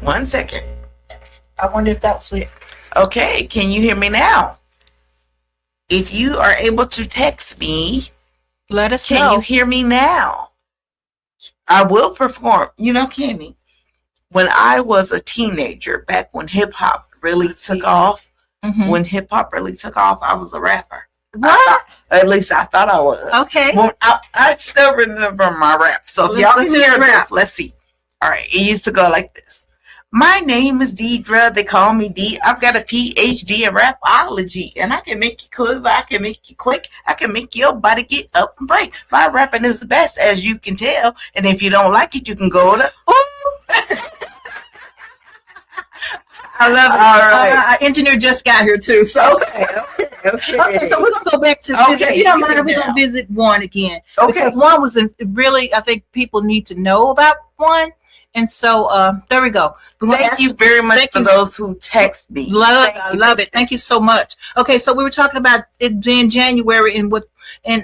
1 second. I wonder if that was it. Okay, can you hear me now? If you are able to text me, let us know. Can you hear me now? I will perform. You know, Kimmy, when I was a teenager, back when hip hop really took off, when hip hop really took off, I was a rapper. What? At least I thought I was. Okay. Well, I still remember my rap. So if y'all can hear this, let's see. All right. It used to go like this. My name is Dedra. They call me D. I've got a PhD in rapology. And I can make you quiver. I can make you quick. I can make your body get up and break. My rapping is the best, as you can tell. And if you don't like it, you can go to... I love it. All right. Our engineer just got here too. So okay, so we're gonna go back to visit. If you don't mind, we're gonna visit one again. Okay. Because one was really, I think people need to know about one. And so there we go. Thank you very much for those who text me. I love it. Thank you so much. Okay, so we were talking about it being January, and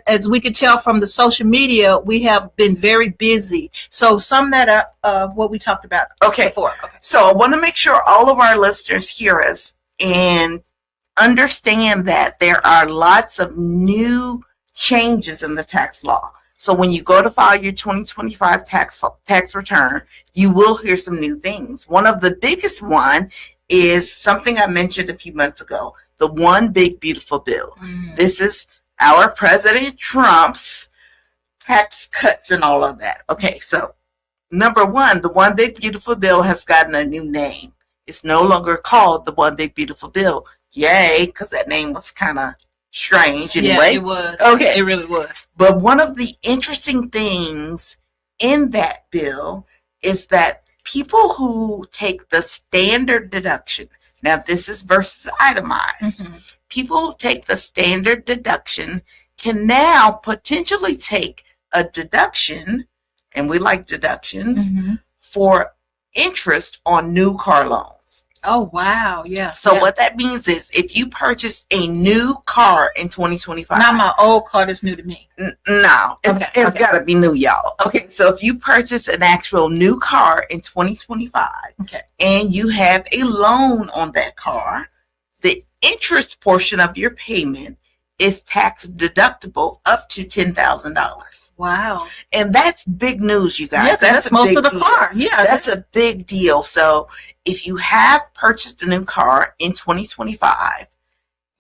as we could tell from the social media, we have been very busy. So sum that up, what we talked about before. Okay. So I want to make sure all of our listeners hear us and understand that there are lots of new changes in the tax law. So when you go to file your 2025 tax return, you will hear some new things. One of the biggest one is something I mentioned a few months ago, the One Big Beautiful Bill. This is our President Trump's tax cuts and all of that. Okay, so number one, the One Big Beautiful Bill has gotten a new name. It's no longer called the One Big Beautiful Bill. Yay, because that name was kind of strange anyway. Yeah, it was. Okay. It really was. But one of the interesting things in that bill is that people who take the standard deduction, now this is versus itemized, people who take the standard deduction can now potentially take a deduction, and we like deductions, for interest on new car loans. Oh, wow. Yeah. So what that means is if you purchase a new car in 2025. Not my old car that's new to me. No. It's got to be new, y'all. Okay. So if you purchase an actual new car in 2025 and you have a loan on that car, the interest portion of your payment is tax deductible up to $10,000. Wow. And that's big news, you guys. Yeah, that's most of the car. Yeah. That's a big deal. So if you have purchased a new car in 2025,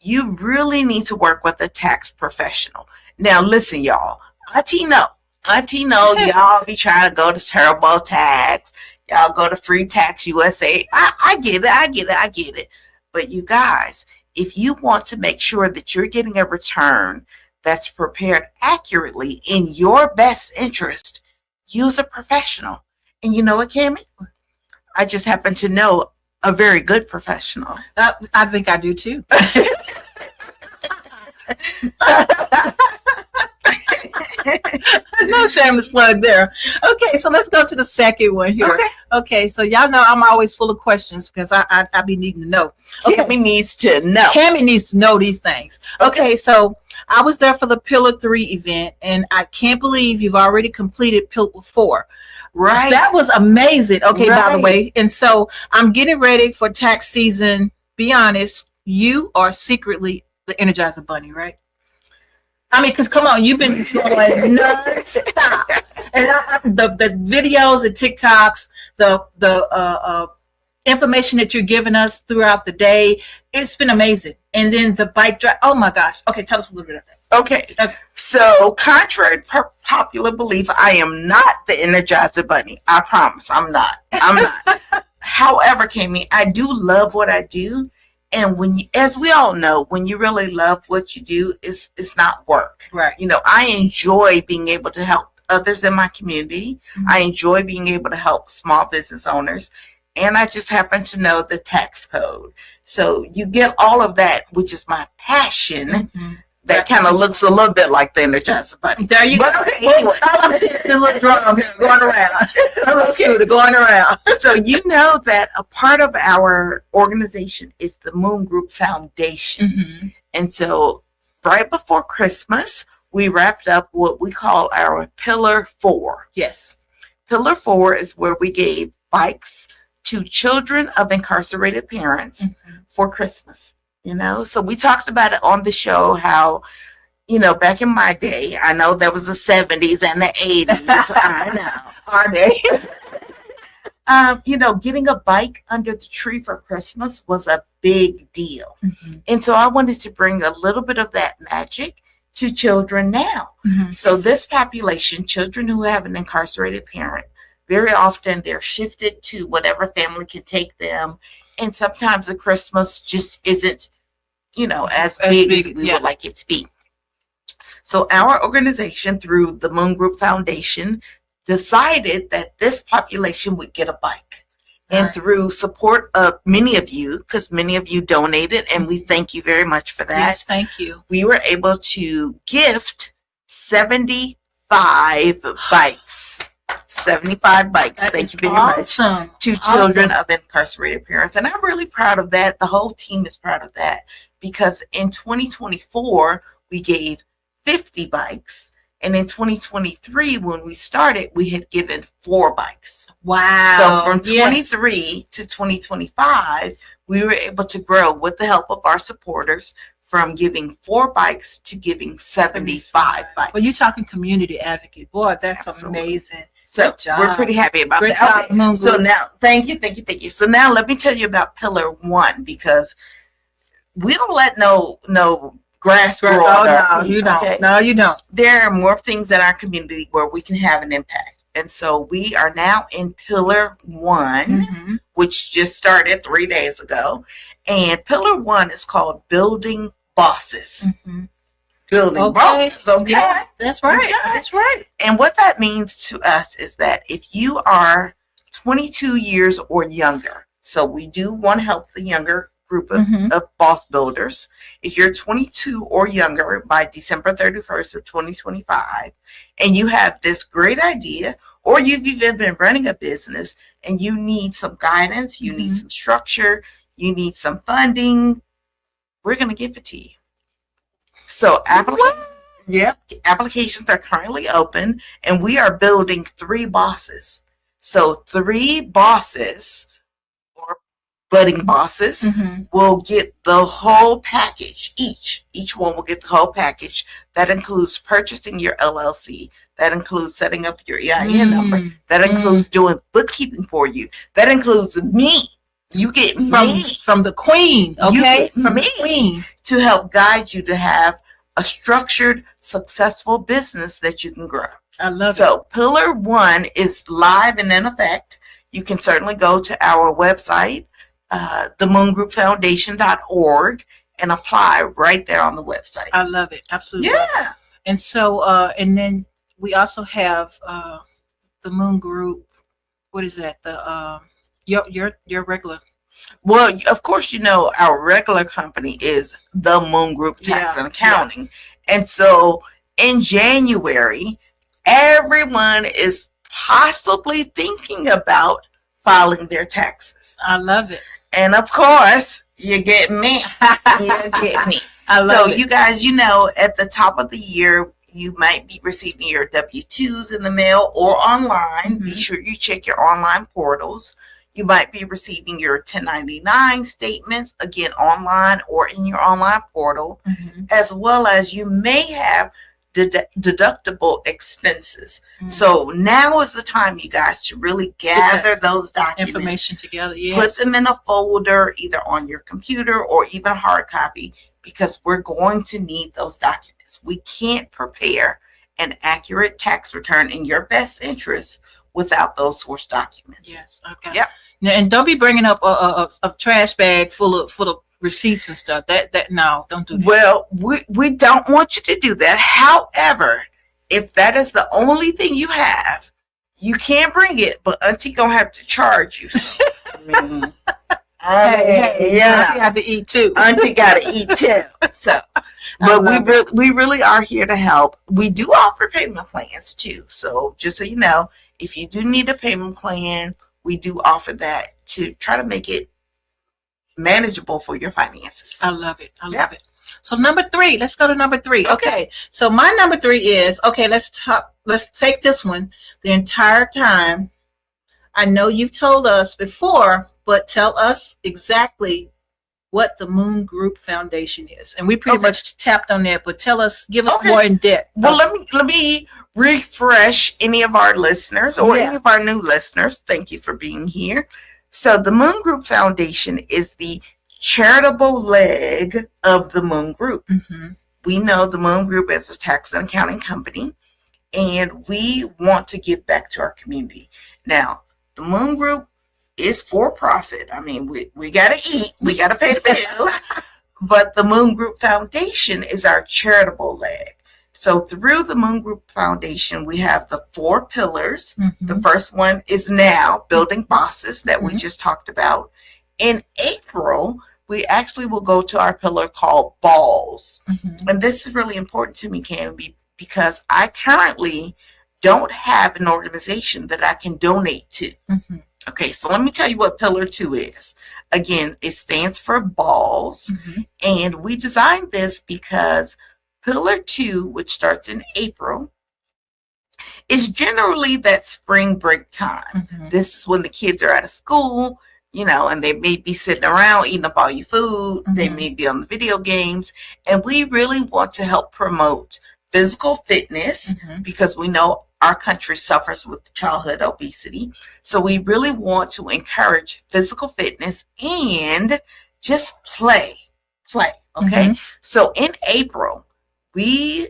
you really need to work with a tax professional. Now, listen, y'all. Auntie know y'all be trying to go to TurboTax. Y'all go to Free Tax USA. I get it. But you guys, if you want to make sure that you're getting a return that's prepared accurately in your best interest, use a professional. And you know what, Cammie? I just happen to know a very good professional. I think I do too. No shameless plug there. Okay, so let's go to the second one here. Okay, so y'all know I'm always full of questions because I be needing to know. Cammie needs to know. Cammie needs to know these things. Okay, so I was there for the Pillar 3 event, and I can't believe you've already completed Pillar 4. Right. That was amazing. Okay, by the way. And so I'm getting ready for tax season. Be honest, you are secretly the Energizer Bunny, right? I mean, because come on, you've been going non-stop. And the videos, the TikToks, the information that you're giving us throughout the day, it's been amazing. And then the bike drive. Oh my gosh. Okay, tell us a little bit of that. Okay. So contrary to popular belief, I am not the Energizer Bunny. I promise I'm not. However, Cammie, I do love what I do. And when you, as we all know, when you really love what you do, it's not work. Right. You know, I enjoy being able to help others in my community. I enjoy being able to help small business owners. And I just happen to know the tax code. So you get all of that, which is my passion. That kind of looks a little bit like the Energizer Bunny. There you go. Okay, anyway. The little drums going around. A little scooter going around. So you know that a part of our organization is the Moon Group Foundation. And so right before Christmas, we wrapped up what we call our Pillar 4. Yes. Pillar 4 is where we gave bikes to children of incarcerated parents for Christmas. So we talked about it on the show how, back in my day, I know there was the 70s and the 80s. I know. Are they? Getting a bike under the tree for Christmas was a big deal. And so I wanted to bring a little bit of that magic to children now. So this population, children who have an incarcerated parent, very often they're shifted to whatever family can take them. And sometimes the Christmas just isn't, as big as we would like it to be. So our organization, through the Moon Group Foundation, decided that this population would get a bike. And through support of many of you, because many of you donated, and we thank you very much for that. Yes, thank you. We were able to gift 75 bikes. 75 bikes. Thank you very much. To children of incarcerated parents. And I'm really proud of that. The whole team is proud of that. Because in 2024, we gave 50 bikes. And in 2023, when we started, we had given 4 bikes. Wow. So from 23 to 2025, we were able to grow with the help of our supporters from giving 4 bikes to giving 75 bikes. Well, you're talking community advocate. Boy, that's amazing. So we're pretty happy about Great that. job, So now, thank you. So now let me tell you about Pillar 1, because we don't let no grass grow. No, you don't. Okay? No, you don't. There are more things in our community where we can have an impact. And so we are now in Pillar 1, which just started 3 days ago. And Pillar 1 is called Building Bosses. Building bosses, okay? Yeah, that's right. Okay. That's right. And what that means to us is that if you are 22 years or younger, so we do want to help the younger group of boss builders. If you're 22 or younger by December 31st of 2025, and you have this great idea, or you've even been running a business and you need some guidance, you need some structure, you need some funding, we're going to give it to you. So applications are currently open, and we are building 3 bosses. So 3 bosses or budding bosses will get the whole package. Each one will get the whole package. That includes purchasing your LLC. That includes setting up your EIN number. That includes doing bookkeeping for you. That includes me. You get me from the queen, okay? You get from me queen to help guide you to have a structured, successful business that you can grow. I love it. So Pillar 1 is live and in effect. You can certainly go to our website, themoongroupfoundation.org, and apply right there on the website. I love it. Absolutely. Yeah. And so, and then we also have the Moon Group. What is that? The your regular. Well, of course, our regular company is the Moon Group Tax and Accounting. Yeah. And so in January, everyone is possibly thinking about filing their taxes. I love it. And of course, you get me. You get me. I love it. So you guys, at the top of the year, you might be receiving your W-2s in the mail or online. Be sure you check your online portals. You might be receiving your 1099 statements, again, online or in your online portal, as well as you may have deductible expenses. So now is the time, you guys, to really gather those documents. Information together, yes. Put them in a folder, either on your computer or even hard copy, because we're going to need those documents. We can't prepare an accurate tax return in your best interest without those source documents. Yes. Okay. Yep. And don't be bringing up a trash bag full of receipts and stuff. No, don't do that. Well, we don't want you to do that. However, if that is the only thing you have, you can't bring it, but Auntie gonna have to charge you. Hey, Auntie have to eat too. Auntie gotta eat too. So, but we really are here to help. We do offer payment plans too. So just so you know, if you do need a payment plan, we do offer that to try to make it manageable for your finances. I love it. I love it. So number 3, let's go to number 3. Okay. So my number 3 is, let's take this one. The entire time I know you've told us before, but tell us exactly what the Moon Group Foundation is. And we pretty much tapped on that, but give us more in depth. Well, let me refresh any of our listeners or any of our new listeners. Thank you for being here. So the Moon Group Foundation is the charitable leg of the Moon Group. Mm-hmm. We know the Moon Group is a tax and accounting company, and we want to give back to our community. Now, the Moon Group is for profit. I mean, we got to eat, we got to pay the bills, but the Moon Group Foundation is our charitable leg. So through the Moon Group Foundation, we have the 4 pillars. Mm-hmm. The first one is now building bosses that we just talked about. In April, we actually will go to our pillar called balls. Mm-hmm. And this is really important to me, Candy, because I currently don't have an organization that I can donate to. Mm-hmm. Okay, so let me tell you what Pillar 2 is. Again, it stands for balls. Mm-hmm. And we designed this because Pillar 2, which starts in April, is generally that spring break time. Mm-hmm. This is when the kids are out of school, and they may be sitting around eating up all your food. Mm-hmm. They may be on the video games. And we really want to help promote physical fitness because we know our country suffers with childhood obesity. So we really want to encourage physical fitness and just play. Okay. Mm-hmm. So in April, we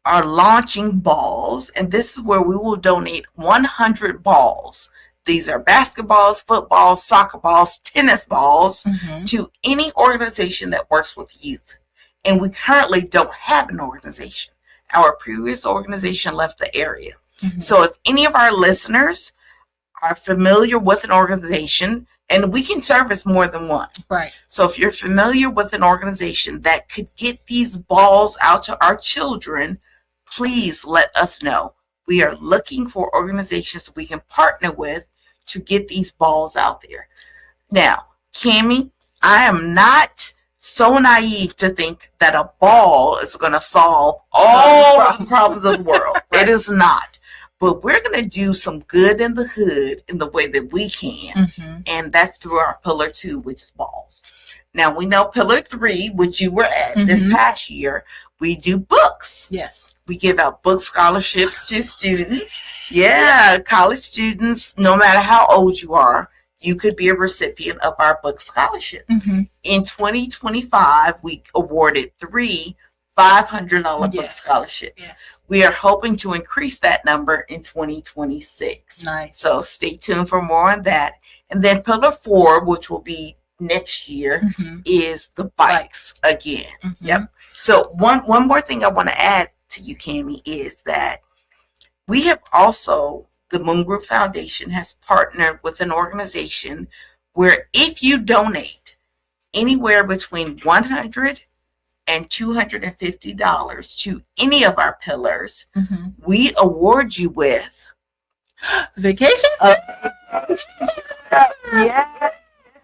are launching balls, and this is where we will donate 100 balls. These are basketballs, footballs, soccer balls, tennis balls to any organization that works with youth. And we currently don't have an organization. Our previous organization left the area. Mm-hmm. So if any of our listeners are familiar with an organization, and we can service more than one. Right. So if you're familiar with an organization that could get these balls out to our children, please let us know. We are looking for organizations we can partner with to get these balls out there. Now, Cammie, I am not so naive to think that a ball is going to solve all the problems of the world. Right. It is not. But we're going to do some good in the hood in the way that we can. Mm-hmm. And that's through our Pillar 2, which is balls. Now, we know Pillar 3, which you were at this past year, we do books. Yes. We give out book scholarships to students. Yeah, college students, no matter how old you are, you could be a recipient of our book scholarship. Mm-hmm. In 2025, we awarded 3 $500 book scholarships. Yes. We are hoping to increase that number in 2026. Nice. So stay tuned for more on that. And then Pillar 4, which will be next year, is the bikes again. Mm-hmm. Yep. So one more thing I want to add to you, Cammie, is that we have also, the Moon Group Foundation has partnered with an organization where if you donate anywhere between $100 and $250 to any of our pillars, we award you with vacation.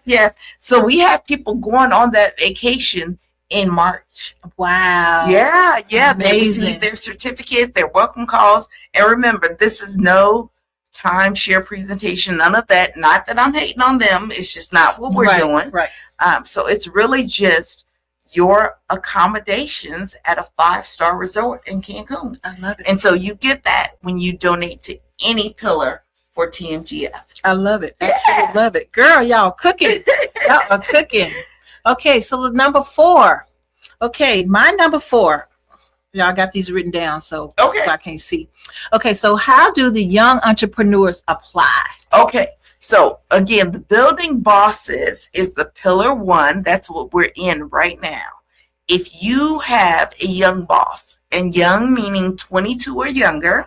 Yes. So we have people going on that vacation in March. Wow. Yeah. Amazing. They receive their certificates, their welcome calls. And remember, this is no timeshare presentation, none of that. Not that I'm hating on them. It's just not what we're doing. Right. So it's really just your accommodations at a 5-star resort in Cancun. I love it. And so you get that when you donate to any pillar for TMGF. I love it. Absolutely love it. Girl, y'all cooking. Y'all are cooking. Okay, so the number 4. Okay, my number 4. Y'all got these written down, so I can't see. Okay, so how do the young entrepreneurs apply? Okay, so again, the building bosses is the pillar 1. That's what we're in right now. If you have a young boss, and young meaning 22 or younger,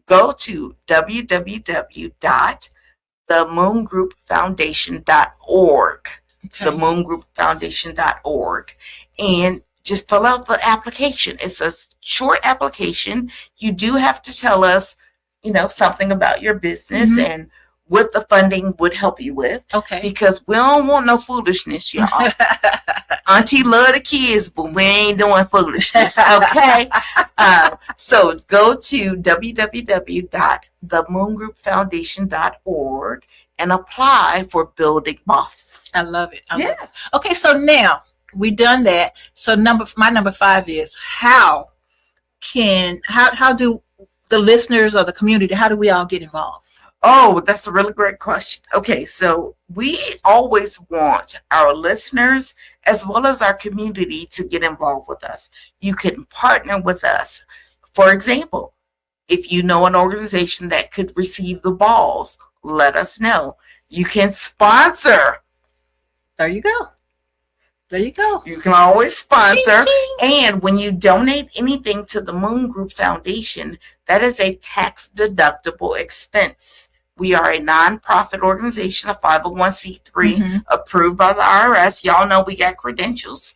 go to www.themoongroupfoundation.org. Okay. Themoongroupfoundation.org, and just fill out the application. It's a short application. You do have to tell us, something about your business and what the funding would help you with. Okay. Because we don't want no foolishness, y'all. Auntie love the kids, but we ain't doing foolishness. Okay. So go to www.themoongroupfoundation.org and apply for building bosses. I love it. I love it. Okay, so now we done that. So my number 5 is how do the listeners or the community, how do we all get involved? Oh, that's a really great question. Okay, so we always want our listeners as well as our community to get involved with us. You can partner with us. For example, if you know an organization that could receive the balls, let us know. You can sponsor. There you go. There you go. You can always sponsor. Ching, ching. And when you donate anything to the Moon Group Foundation, that is a tax-deductible expense. We are a nonprofit organization, a 501c3 approved by the IRS. Y'all know we got credentials.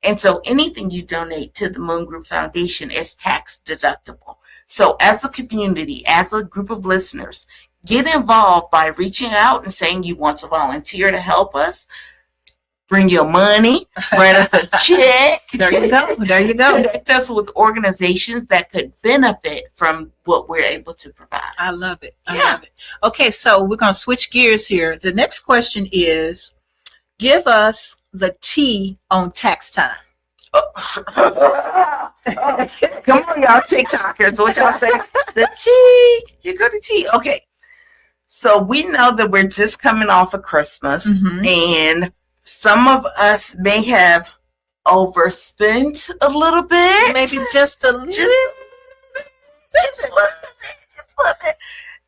And so anything you donate to the Moon Group Foundation is tax deductible. So as a community, as a group of listeners, get involved by reaching out and saying you want to volunteer to help us. Bring your money, write us a check. There you go. There you go. Connect us with organizations that could benefit from what we're able to provide. I love it. I love it. Okay, so we're going to switch gears here. The next question is, give us the T on tax time. Come on, y'all TikTokers. What y'all say? The T. You go to T. Okay. So we know that we're just coming off of Christmas, and some of us may have overspent a little bit. Maybe just a little. Just a little bit.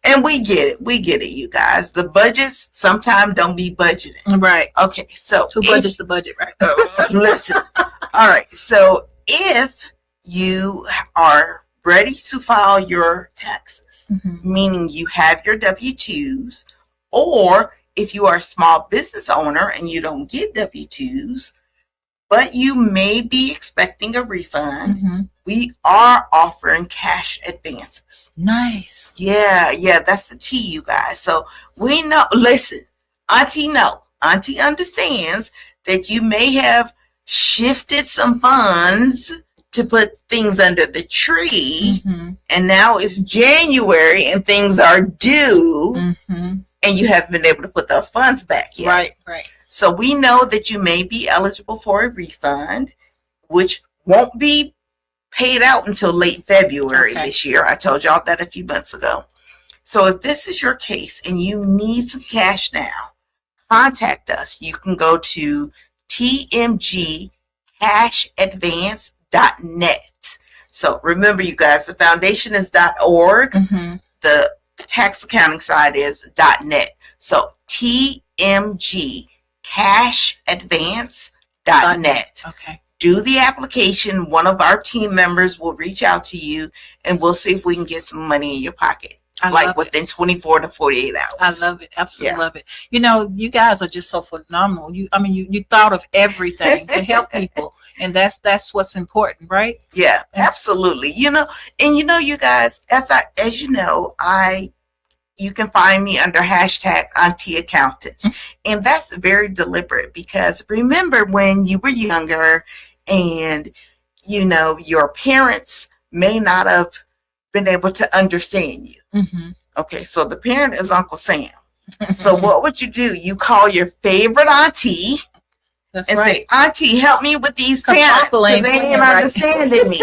And we get it. We get it, you guys. The budgets sometimes don't be budgeting. Right. Okay, so who budgets the budget, right? Listen. All right. So if you are ready to file your taxes, meaning you have your W-2s, or if you are a small business owner and you don't get W-2s, but you may be expecting a refund, we are offering cash advances. Nice. Yeah, that's the T, you guys. So we know, listen, Auntie understands that you may have shifted some funds to put things under the tree, and now it's January and things are due, and you haven't been able to put those funds back yet. Right. So we know that you may be eligible for a refund, which won't be paid out until late February this year. I told y'all that a few months ago. So if this is your case and you need some cash now, contact us. You can go to tmgcashadvance.net. So remember, you guys, the foundation is .org. The tax accounting side is .net. So tmgcashadvance.net. Okay. Do the application. One of our team members will reach out to you, and we'll see if we can get some money in your pocket. Within 24 to 48 hours. I love it. Absolutely love it. You know, you guys are just so phenomenal. You thought of everything to help people, and that's what's important, right? Yeah, absolutely. You know, you guys, as you know, you can find me under hashtag Auntie Accountant. And that's very deliberate, because remember when you were younger and, your parents may not have been able to understand you. Okay, so the parent is Uncle Sam. So what would you do? You call your favorite auntie say, Auntie, help me with these parents because they ain't understanding me.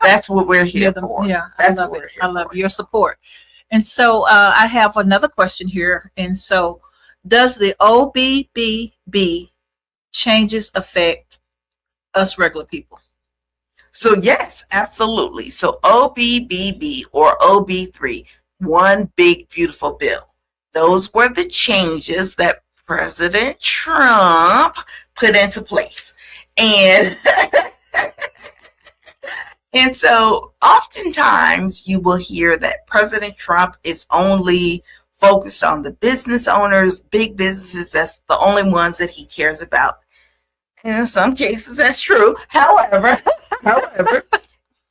That's what we're here for. Yeah, I love it. I love your support. And so I have another question here. And so, does the OBBB changes affect us regular people? So yes, absolutely. So OBBB or OB3, one big beautiful bill. Those were the changes that President Trump put into place. And and so oftentimes you will hear that President Trump is only focused on the business owners, big businesses. That's the only ones that he cares about. And in some cases, that's true. However,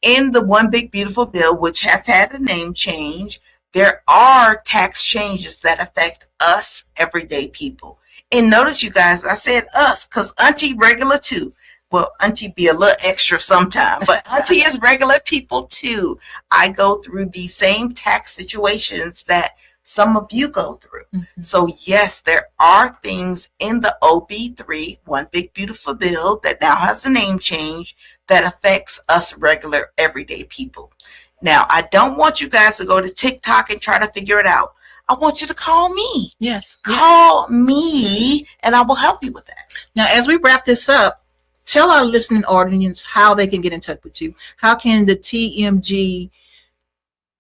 in the One Big Beautiful Bill, which has had a name change, there are tax changes that affect us everyday people. And notice, you guys, I said us because Auntie regular too. Well, Auntie be a little extra sometime, but Auntie is regular people too. I go through the same tax situations that some of you go through. Mm-hmm. So yes, there are things in the OB3, One Big Beautiful Bill, that now has a name change that affects us regular everyday people. Now, I don't want you guys to go to TikTok and try to figure it out. I want you to call me. Yes. Call me and I will help you with that. Now, as we wrap this up, tell our listening audience how they can get in touch with you. How can the TMG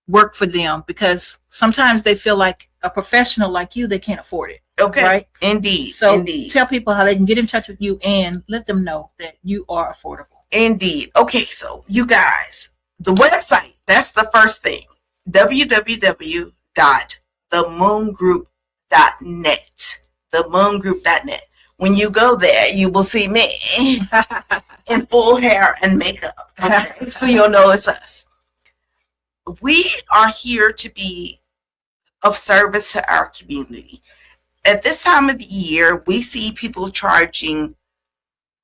work for them? Because sometimes they feel like a professional like you, they can't afford it. Okay. Right? Indeed. So indeed. Tell people how they can get in touch with you and let them know that you are affordable. Indeed. Okay, so you guys, the website, that's the first thing. www.themoongroup.net. Themoongroup.net. When you go there, you will see me in full hair and makeup. Okay? So you'll know it's us. We are here to be of service to our community. At this time of the year, we see people charging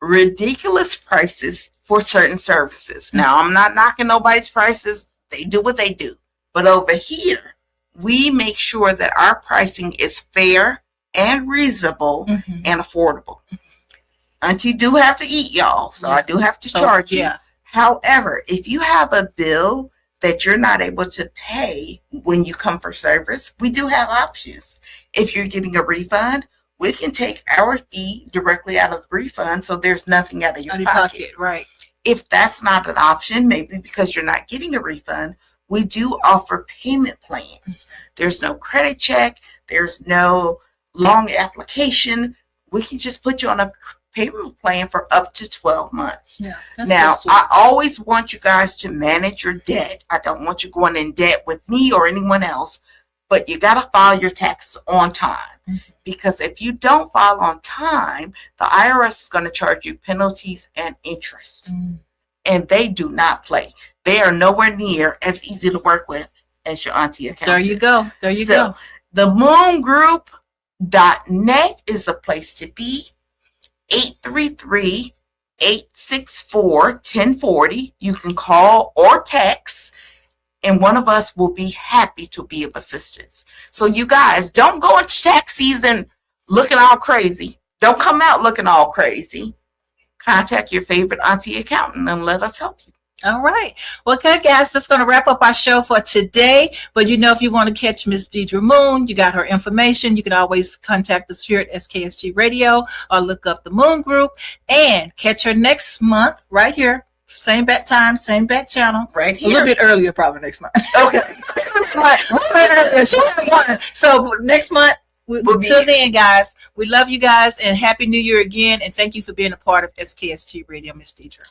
ridiculous prices for certain services. Now, I'm not knocking nobody's prices. They do what they do. But over here, we make sure that our pricing is fair and reasonable and affordable. Auntie do have to eat, y'all. So I do have to charge you. However, if you have a bill that you're not able to pay when you come for service, we do have options. If you're getting a refund, we can take our fee directly out of the refund, so there's nothing out of your pocket. Right. If that's not an option, maybe because you're not getting a refund, we do offer payment plans. There's no credit check. There's no long application. We can just put you on a payment plan for up to 12 months. Yeah, now, I always want you guys to manage your debt. I don't want you going in debt with me or anyone else, but you got to file your taxes on time. Because if you don't file on time, the IRS is going to charge you penalties and interest. And they do not play. They are nowhere near as easy to work with as your auntie accountant. There you go. There you go. The moongroup.net is the place to be. 833-864-1040. You can call or text, and one of us will be happy to be of assistance. So you guys, don't go into tax season looking all crazy. Don't come out looking all crazy. Contact your favorite auntie accountant and let us help you. All right. Well, okay, guys, that's going to wrap up our show for today. But if you want to catch Miss Dedra Moon, you got her information. You can always contact us here at SKSG Radio or look up the Moon Group and catch her next month right here. Same bat time, same bat channel. Right here. A little bit earlier, probably next month. Okay. So next month, until then, guys, we love you guys and Happy New Year again. And thank you for being a part of SKSG Radio, Miss Dedra.